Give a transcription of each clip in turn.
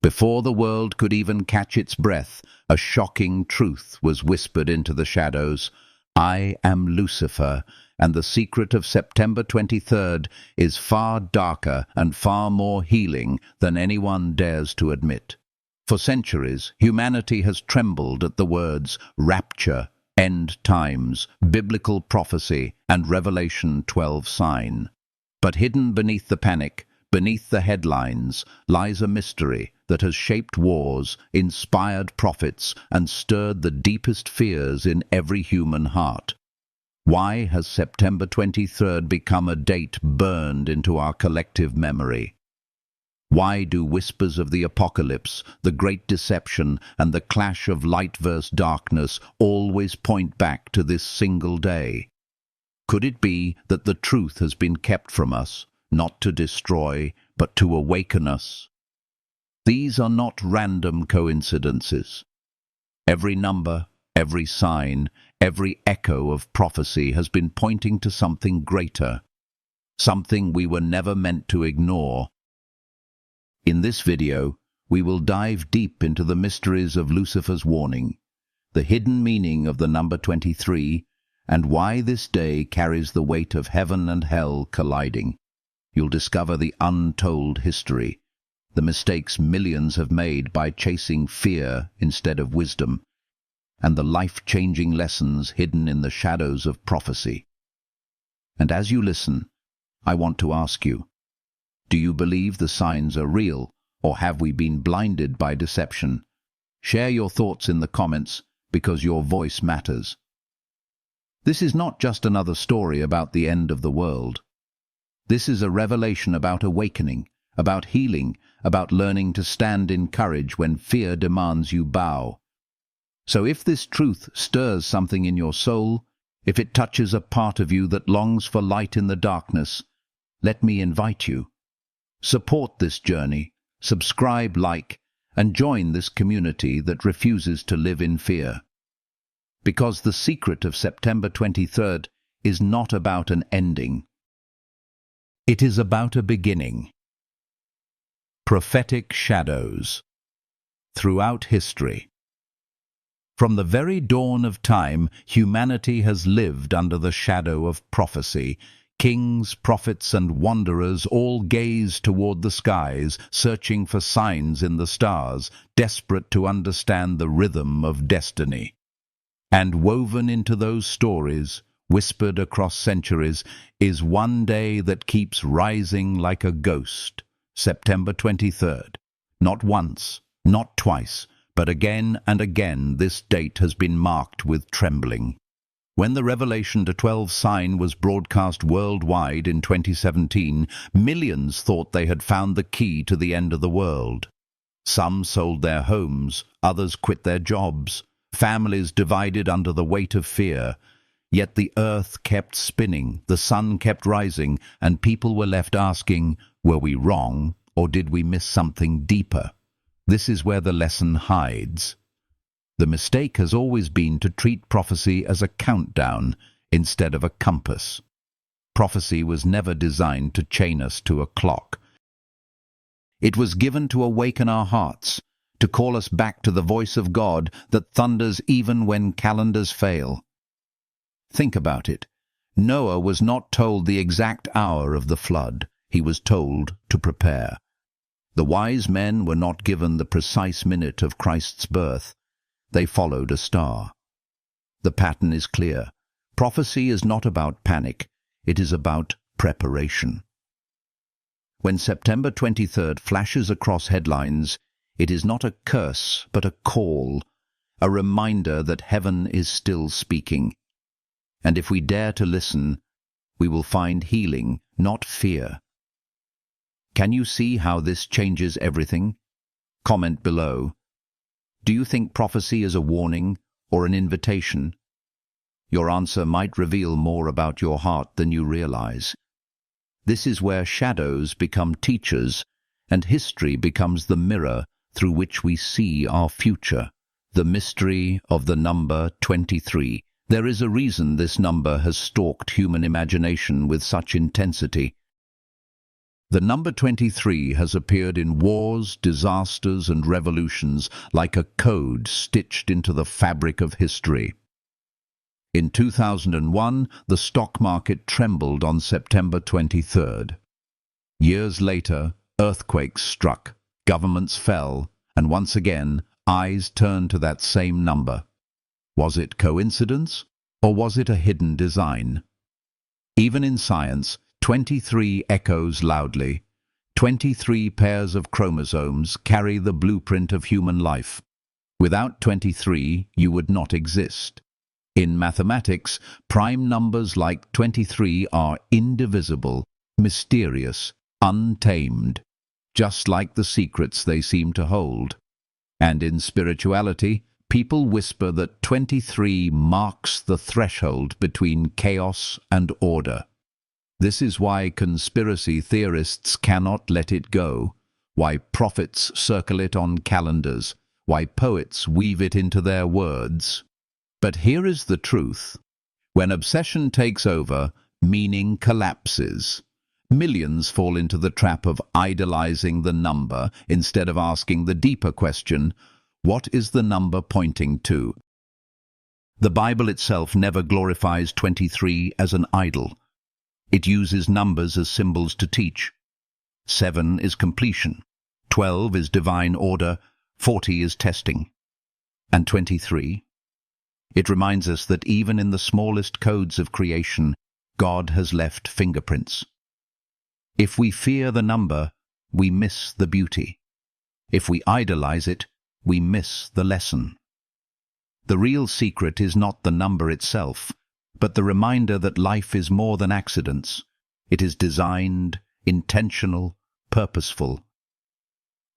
Before the world could even catch its breath, a shocking truth was whispered into the shadows. I am Lucifer, and the secret of September 23rd is far darker and far more healing than anyone dares to admit. For centuries, humanity has trembled at the words rapture, end times, biblical prophecy, and Revelation 12 sign. But hidden beneath the panic, beneath the headlines, lies a mystery that has shaped wars, inspired prophets, and stirred the deepest fears in every human heart. Why has September 23rd become a date burned into our collective memory? Why do whispers of the apocalypse, the great deception, and the clash of light versus darkness always point back to this single day? Could it be that the truth has been kept from us, not to destroy, but to awaken us? These are not random coincidences. Every number, every sign, every echo of prophecy has been pointing to something greater, something we were never meant to ignore. In this video, we will dive deep into the mysteries of Lucifer's warning, the hidden meaning of the number 23, and why this day carries the weight of heaven and hell colliding. You'll discover the untold history, the mistakes millions have made by chasing fear instead of wisdom, and the life-changing lessons hidden in the shadows of prophecy. And as you listen, I want to ask you, do you believe the signs are real, or have we been blinded by deception? Share your thoughts in the comments, because your voice matters. This is not just another story about the end of the world. This is a revelation about awakening, about healing, about learning to stand in courage when fear demands you bow. So if this truth stirs something in your soul, if it touches a part of you that longs for light in the darkness, let me invite you. Support this journey, subscribe, like, and join this community that refuses to live in fear. Because the secret of September 23rd is not about an ending. It is about a beginning. Prophetic shadows. Throughout history. From the very dawn of time, humanity has lived under the shadow of prophecy. Kings, prophets, and wanderers all gaze toward the skies, searching for signs in the stars, desperate to understand the rhythm of destiny. And woven into those stories, whispered across centuries, is one day that keeps rising like a ghost, September 23rd. Not once, not twice, but again and again this date has been marked with trembling. When the Revelation 12 sign was broadcast worldwide in 2017, millions thought they had found the key to the end of the world. Some sold their homes, others quit their jobs, families divided under the weight of fear. Yet the earth kept spinning, the sun kept rising, and people were left asking, were we wrong, or did we miss something deeper? This is where the lesson hides. The mistake has always been to treat prophecy as a countdown instead of a compass. Prophecy was never designed to chain us to a clock. It was given to awaken our hearts, to call us back to the voice of God that thunders even when calendars fail. Think about it. Noah was not told the exact hour of the flood. He was told to prepare. The wise men were not given the precise minute of Christ's birth. They followed a star. The pattern is clear. Prophecy is not about panic. It is about preparation. When September 23rd flashes across headlines, it is not a curse, but a call, a reminder that heaven is still speaking. And if we dare to listen, we will find healing, not fear. Can you see how this changes everything? Comment below. Do you think prophecy is a warning or an invitation? Your answer might reveal more about your heart than you realize. This is where shadows become teachers and history becomes the mirror through which we see our future. The mystery of the number 23. There is a reason this number has stalked human imagination with such intensity. The number 23 has appeared in wars, disasters, and revolutions like a code stitched into the fabric of history. In 2001, the stock market trembled on September 23rd. Years later, earthquakes struck, governments fell, and once again, eyes turned to that same number. Was it coincidence, or was it a hidden design? Even in science, 23 echoes loudly. 23 pairs of chromosomes carry the blueprint of human life. Without 23, you would not exist. In mathematics, prime numbers like 23 are indivisible, mysterious, untamed, just like the secrets they seem to hold. And in spirituality, people whisper that 23 marks the threshold between chaos and order. This is why conspiracy theorists cannot let it go, why prophets circle it on calendars, why poets weave it into their words. But here is the truth. When obsession takes over, meaning collapses. Millions fall into the trap of idolizing the number instead of asking the deeper question, what is the number pointing to? The Bible itself never glorifies 23 as an idol. It uses numbers as symbols to teach. 7 is completion, 12 is divine order, 40 is testing. And 23? It reminds us that even in the smallest codes of creation, God has left fingerprints. If we fear the number, we miss the beauty. If we idolize it, we miss the lesson. The real secret is not the number itself, but the reminder that life is more than accidents. It is designed, intentional, purposeful.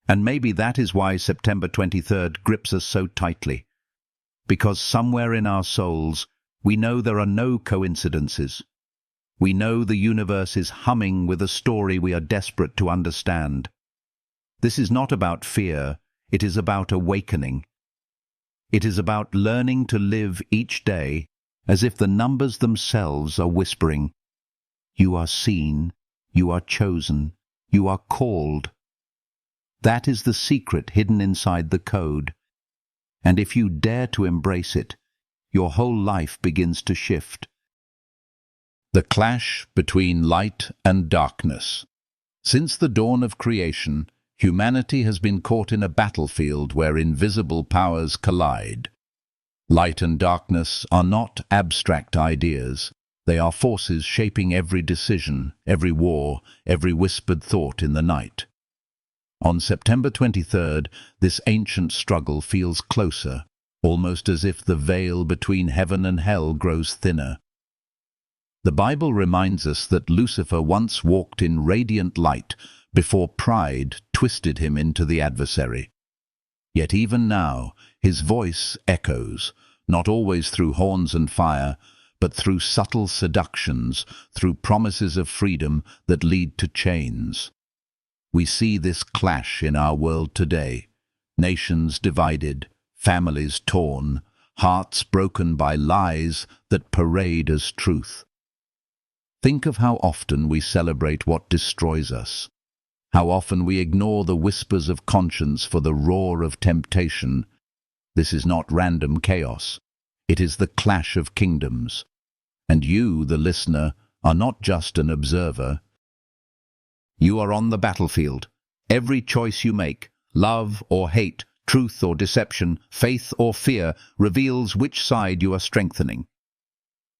And maybe that is why September 23rd grips us so tightly. Because somewhere in our souls, we know there are no coincidences. We know the universe is humming with a story we are desperate to understand. This is not about fear, it is about awakening. It is about learning to live each day as if the numbers themselves are whispering, "You are seen, you are chosen, you are called." That is the secret hidden inside the code. And if you dare to embrace it, your whole life begins to shift. The clash between light and darkness. Since the dawn of creation, humanity has been caught in a battlefield where invisible powers collide. Light and darkness are not abstract ideas. They are forces shaping every decision, every war, every whispered thought in the night. On September 23rd, this ancient struggle feels closer, almost as if the veil between heaven and hell grows thinner. The Bible reminds us that Lucifer once walked in radiant light before pride twisted him into the adversary. Yet even now, his voice echoes, not always through horns and fire, but through subtle seductions, through promises of freedom that lead to chains. We see this clash in our world today. Nations divided, families torn, hearts broken by lies that parade as truth. Think of how often we celebrate what destroys us. How often we ignore the whispers of conscience for the roar of temptation. This is not random chaos. It is the clash of kingdoms. And you, the listener, are not just an observer. You are on the battlefield. Every choice you make, love or hate, truth or deception, faith or fear, reveals which side you are strengthening.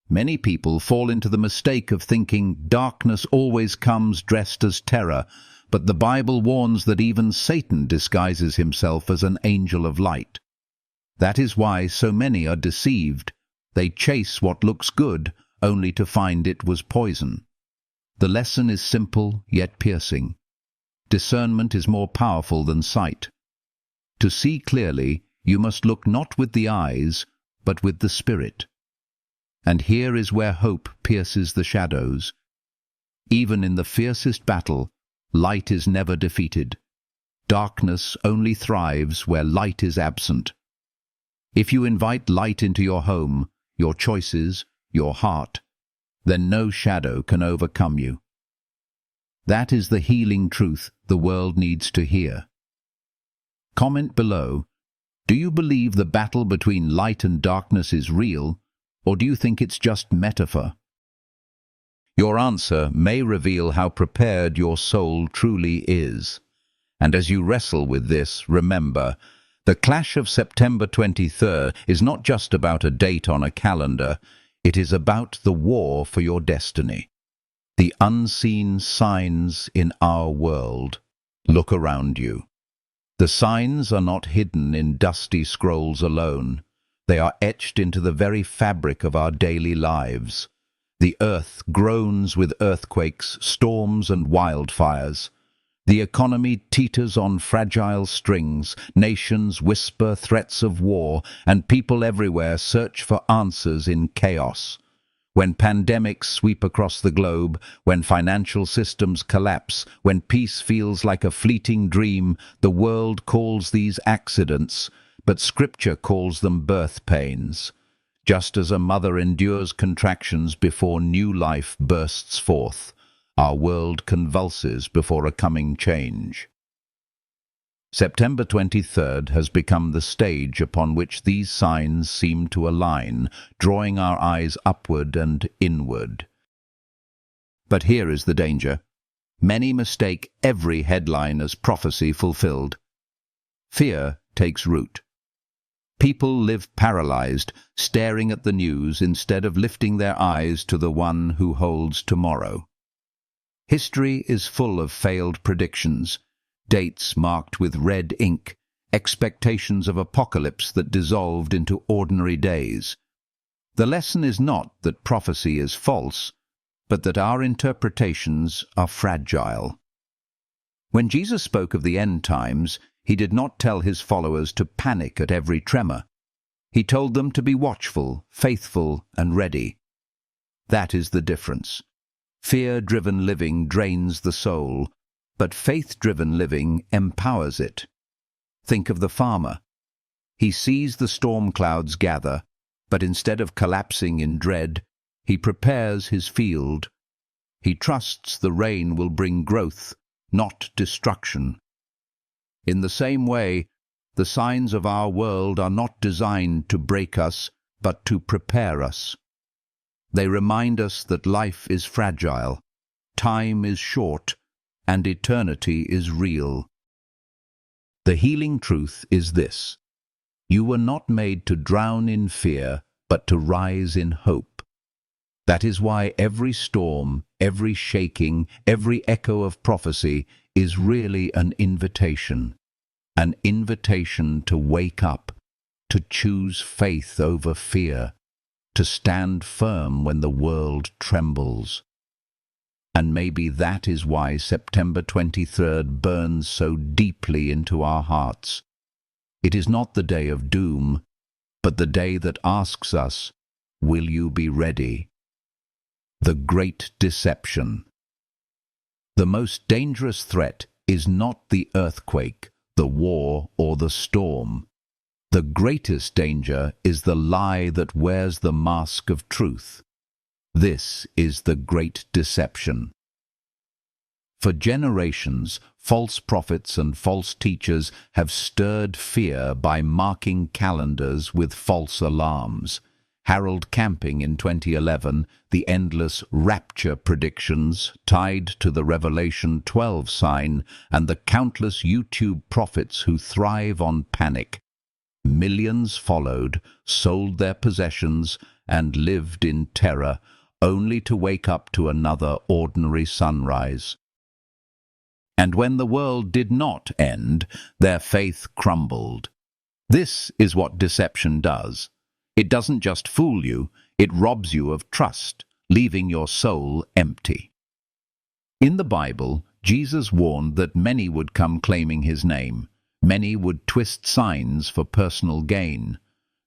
Many people fall into the mistake of thinking darkness always comes dressed as terror, but the Bible warns that even Satan disguises himself as an angel of light. That is why so many are deceived. They chase what looks good, only to find it was poison. The lesson is simple, yet piercing. Discernment is more powerful than sight. To see clearly, you must look not with the eyes, but with the Spirit. And here is where hope pierces the shadows. Even in the fiercest battle, light is never defeated. Darkness only thrives where light is absent. If you invite light into your home, your choices, your heart, then no shadow can overcome you. That is the healing truth the world needs to hear. Comment below, do you believe the battle between light and darkness is real, or do you think it's just metaphor? Your answer may reveal how prepared your soul truly is. And as you wrestle with this, remember, the clash of September 23rd is not just about a date on a calendar, it is about the war for your destiny. The unseen signs in our world. Look around you. The signs are not hidden in dusty scrolls alone. They are etched into the very fabric of our daily lives. The earth groans with earthquakes, storms and wildfires. The economy teeters on fragile strings, nations whisper threats of war, and people everywhere search for answers in chaos. When pandemics sweep across the globe, when financial systems collapse, when peace feels like a fleeting dream, the world calls these accidents, but Scripture calls them birth pains. Just as a mother endures contractions before new life bursts forth, our world convulses before a coming change. September 23rd has become the stage upon which these signs seem to align, drawing our eyes upward and inward. But here is the danger. Many mistake every headline as prophecy fulfilled. Fear takes root. People live paralyzed, staring at the news instead of lifting their eyes to the one who holds tomorrow. History is full of failed predictions, dates marked with red ink, expectations of apocalypse that dissolved into ordinary days. The lesson is not that prophecy is false, but that our interpretations are fragile. When Jesus spoke of the end times, he did not tell his followers to panic at every tremor. He told them to be watchful, faithful, and ready. That is the difference. Fear-driven living drains the soul, but faith-driven living empowers it. Think of the farmer. He sees the storm clouds gather, but instead of collapsing in dread, he prepares his field. He trusts the rain will bring growth, not destruction. In the same way, the signs of our world are not designed to break us, but to prepare us. They remind us that life is fragile, time is short, and eternity is real. The healing truth is this: you were not made to drown in fear, but to rise in hope. That is why every storm, every shaking, every echo of prophecy is really an invitation to wake up, to choose faith over fear, to stand firm when the world trembles. And maybe that is why September 23rd burns so deeply into our hearts. It is not the day of doom, but the day that asks us, will you be ready? The Great Deception. The most dangerous threat is not the earthquake, the war, or the storm. The greatest danger is the lie that wears the mask of truth. This is the Great Deception. For generations, false prophets and false teachers have stirred fear by marking calendars with false alarms. Harold Camping in 2011, the endless rapture predictions tied to the Revelation 12 sign, and the countless YouTube prophets who thrive on panic. Millions followed, sold their possessions, and lived in terror, only to wake up to another ordinary sunrise. And when the world did not end, their faith crumbled. This is what deception does. It doesn't just fool you, it robs you of trust, leaving your soul empty. In the Bible, Jesus warned that many would come claiming his name. Many would twist signs for personal gain.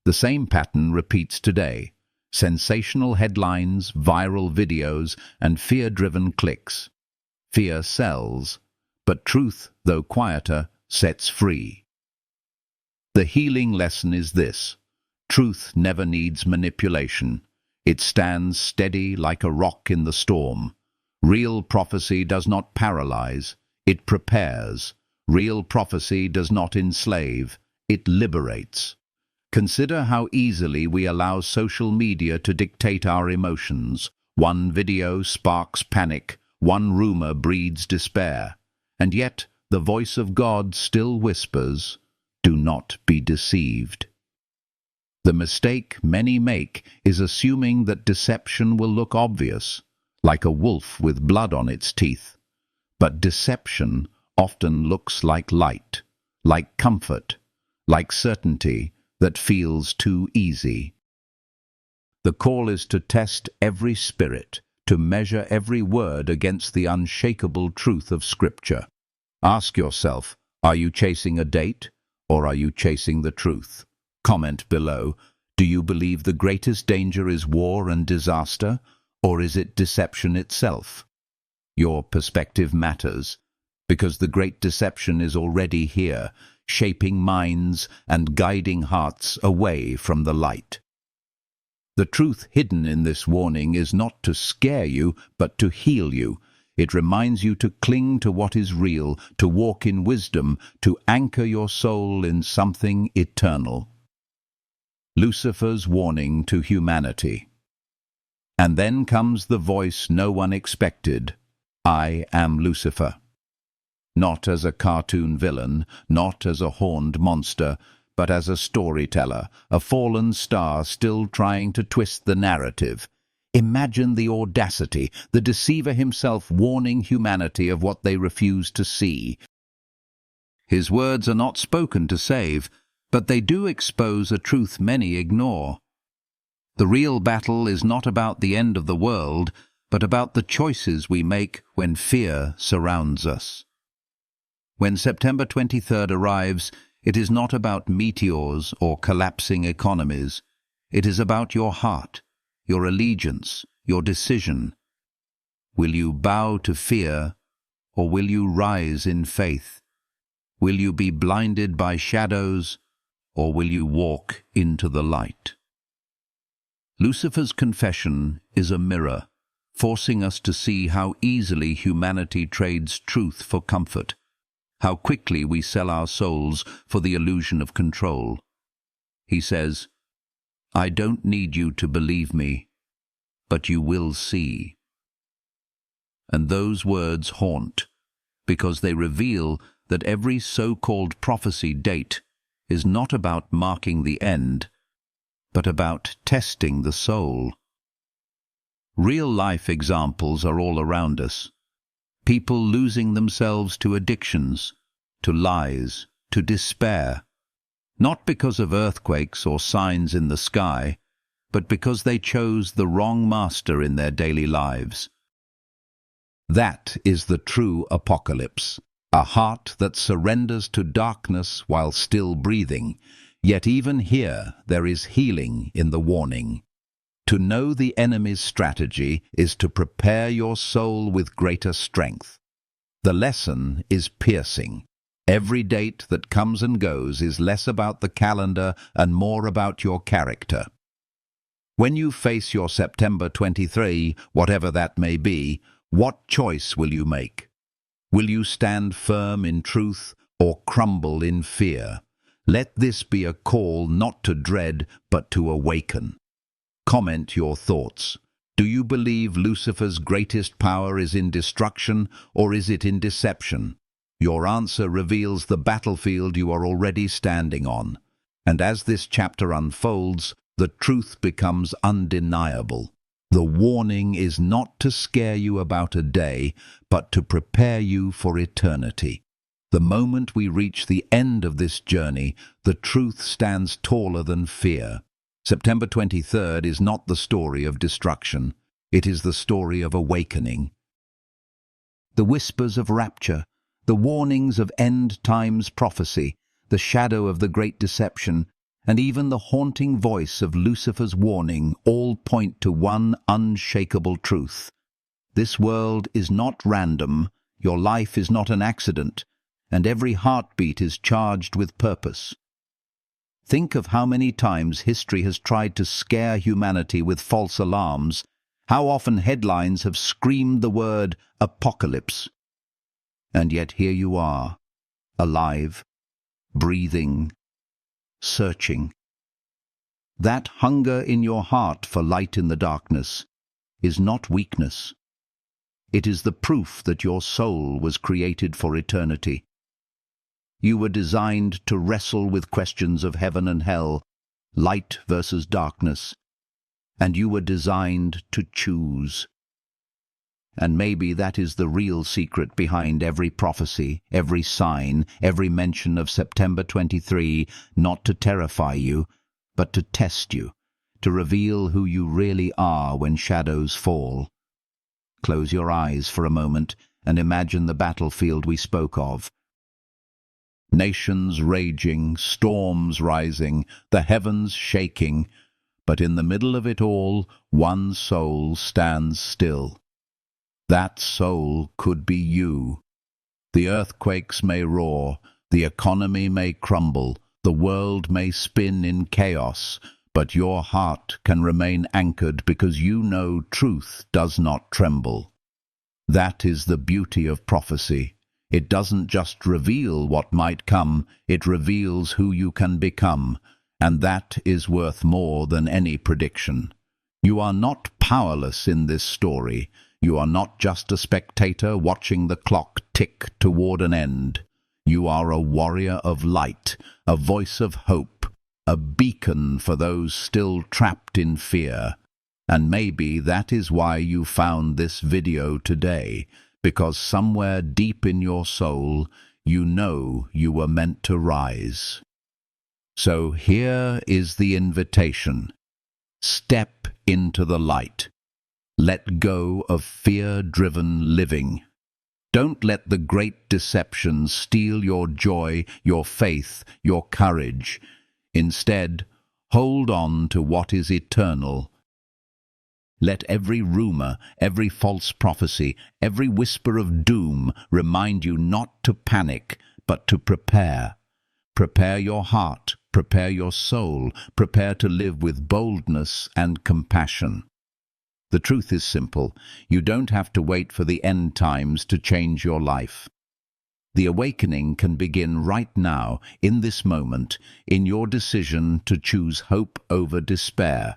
The same pattern repeats today. Sensational headlines, viral videos, and fear-driven clicks. Fear sells, but truth, though quieter, sets free. The healing lesson is this: truth never needs manipulation. It stands steady like a rock in the storm. Real prophecy does not paralyze, it prepares. Real prophecy does not enslave, it liberates. Consider how easily we allow social media to dictate our emotions. One video sparks panic, one rumor breeds despair. And yet, the voice of God still whispers, "Do not be deceived." The mistake many make is assuming that deception will look obvious, like a wolf with blood on its teeth. But deception often looks like light, like comfort, like certainty that feels too easy. The call is to test every spirit, to measure every word against the unshakable truth of Scripture. Ask yourself, are you chasing a date, or are you chasing the truth? Comment below, do you believe the greatest danger is war and disaster, or is it deception itself? Your perspective matters, because the great deception is already here, shaping minds and guiding hearts away from the light. The truth hidden in this warning is not to scare you, but to heal you. It reminds you to cling to what is real, to walk in wisdom, to anchor your soul in something eternal. Lucifer's warning to humanity. And then comes the voice no one expected, "I am Lucifer." Not as a cartoon villain, not as a horned monster, but as a storyteller, a fallen star still trying to twist the narrative. Imagine the audacity, the deceiver himself warning humanity of what they refuse to see. His words are not spoken to save, but they do expose a truth many ignore. The real battle is not about the end of the world, but about the choices we make when fear surrounds us. When September 23rd arrives, it is not about meteors or collapsing economies. It is about your heart, your allegiance, your decision. Will you bow to fear, or will you rise in faith? Will you be blinded by shadows, or will you walk into the light? Lucifer's confession is a mirror, forcing us to see how easily humanity trades truth for comfort, how quickly we sell our souls for the illusion of control. He says, "I don't need you to believe me, but you will see." And those words haunt, because they reveal that every so-called prophecy date is not about marking the end, but about testing the soul. Real-life examples are all around us. People losing themselves to addictions, to lies, to despair, not because of earthquakes or signs in the sky, but because they chose the wrong master in their daily lives. That is the true apocalypse, a heart that surrenders to darkness while still breathing. Yet even here there is healing in the warning. To know the enemy's strategy is to prepare your soul with greater strength. The lesson is piercing. Every date that comes and goes is less about the calendar and more about your character. When you face your September 23, whatever that may be, what choice will you make? Will you stand firm in truth or crumble in fear? Let this be a call not to dread, but to awaken. Comment your thoughts. Do you believe Lucifer's greatest power is in destruction, or is it in deception? Your answer reveals the battlefield you are already standing on. And as this chapter unfolds, the truth becomes undeniable. The warning is not to scare you about a day, but to prepare you for eternity. The moment we reach the end of this journey, the truth stands taller than fear. September 23rd is not the story of destruction. It is the story of awakening. The whispers of rapture, the warnings of end times prophecy, the shadow of the great deception, and even the haunting voice of Lucifer's warning all point to one unshakable truth. This world is not random, your life is not an accident, and every heartbeat is charged with purpose. Think of how many times history has tried to scare humanity with false alarms, How often headlines have screamed the word apocalypse. And yet here you are, alive, breathing, searching. That hunger in your heart for light in the darkness is not weakness. It is the proof that your soul was created for eternity. You were designed to wrestle with questions of heaven and hell, light versus darkness, and you were designed to choose. And maybe that is the real secret behind every prophecy, every sign, every mention of September 23, not to terrify you, but to test you, to reveal who you really are when shadows fall. Close your eyes for a moment and imagine the battlefield we spoke of. Nations raging, storms rising, the heavens shaking, but in the middle of it all, one soul stands still. That soul could be you. The earthquakes may roar, the economy may crumble, the world may spin in chaos, but your heart can remain anchored because you know truth does not tremble. That is the beauty of prophecy. It doesn't just reveal what might come, it reveals who you can become, and that is worth more than any prediction. You are not powerless in this story. You are not just a spectator watching the clock tick toward an end. You are a warrior of light, a voice of hope, a beacon for those still trapped in fear. And maybe that is why you found this video today, because somewhere deep in your soul, you know you were meant to rise. So here is the invitation. Step into the light. Let go of fear-driven living. Don't let the great deception steal your joy, your faith, your courage. Instead, hold on to what is eternal. Let every rumor, every false prophecy, every whisper of doom remind you not to panic, but to prepare. Prepare your heart, prepare your soul, prepare to live with boldness and compassion. The truth is simple. You don't have to wait for the end times to change your life. The awakening can begin right now, in this moment, in your decision to choose hope over despair.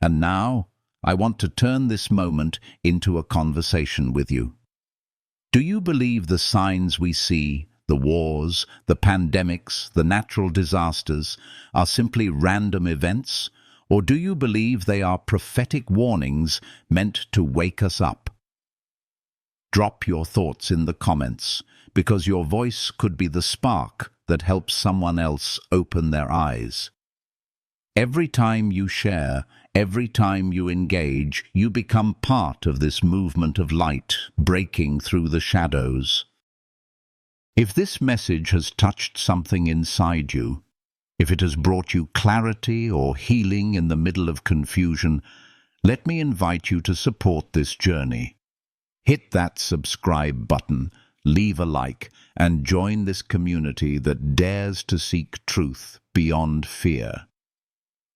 And now, I want to turn this moment into a conversation with you. Do you believe the signs we see, the wars, the pandemics, the natural disasters, are simply random events? Or do you believe they are prophetic warnings meant to wake us up? Drop your thoughts in the comments, because your voice could be the spark that helps someone else open their eyes. Every time you share, every time you engage, you become part of this movement of light breaking through the shadows. If this message has touched something inside you, if it has brought you clarity or healing in the middle of confusion, let me invite you to support this journey. Hit that subscribe button, leave a like, and join this community that dares to seek truth beyond fear.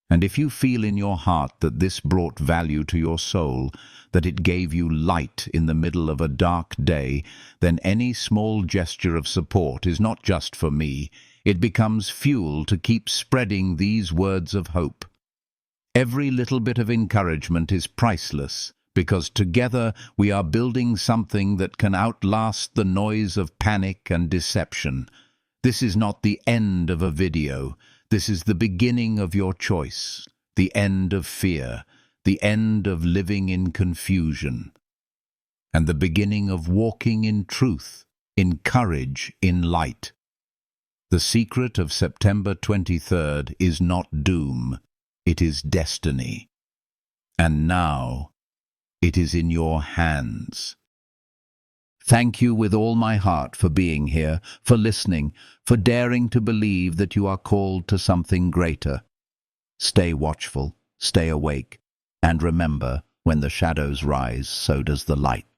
And if you feel in your heart that this brought value to your soul, that it gave you light in the middle of a dark day, then any small gesture of support is not just for me. It becomes fuel to keep spreading these words of hope. Every little bit of encouragement is priceless, because together we are building something that can outlast the noise of panic and deception. This is not the end of a video. This is the beginning of your choice, the end of fear, the end of living in confusion, and the beginning of walking in truth, in courage, in light. The secret of September 23rd is not doom, it is destiny. And now, it is in your hands. Thank you with all my heart for being here, for listening, for daring to believe that you are called to something greater. Stay watchful, stay awake, and remember, when the shadows rise, so does the light.